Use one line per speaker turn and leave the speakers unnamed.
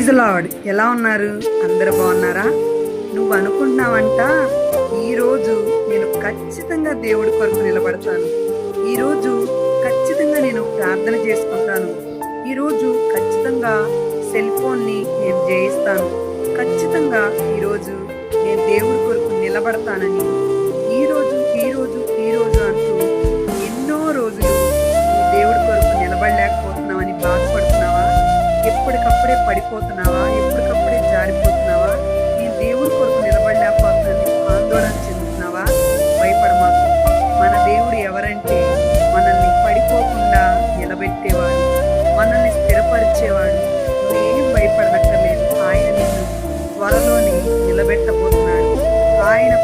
Praise lord. ఎలా ఉన్నారు? అందరూ బాగున్నారా? నువ్వు అనుకుంటున్నావంట, ఈరోజు నేను ఖచ్చితంగా దేవుడి కొరకు నిలబడతాను, ఈరోజు ఖచ్చితంగా నేను ప్రార్థన చేసుకుంటాను, ఈరోజు ఖచ్చితంగా సెల్ ఫోన్ని నేను జయిస్తాను, ఖచ్చితంగా ఈరోజు నేను దేవుడి కొరకు నిలబడతానని ఈరోజు ఈరోజు ఈరోజు అంటూ ఎన్నో రోజులు దేవుడి కొరకు నిలబడలేకపోతున్నావని బాధపడుతున్నావా? ఎప్పటికప్పుడే పడిపోతున్నావా? ఎప్పటికప్పుడే జారిపోతున్నావా? నేను దేవుడి కొరకు నిలబడలేకపోతున్నాను ఆందోళన చెందుతున్నావా? భయపడమాకు. మన దేవుడు ఎవరంటే మనల్ని పడిపోకుండా నిలబెట్టేవాడు, మనల్ని స్థిరపరిచేవాడు. నువ్వేం భయపడనక్కర్లేదు. ఆయన నిన్ను త్వరలోనే నిలబెట్టబోతున్నాడు. ఆయన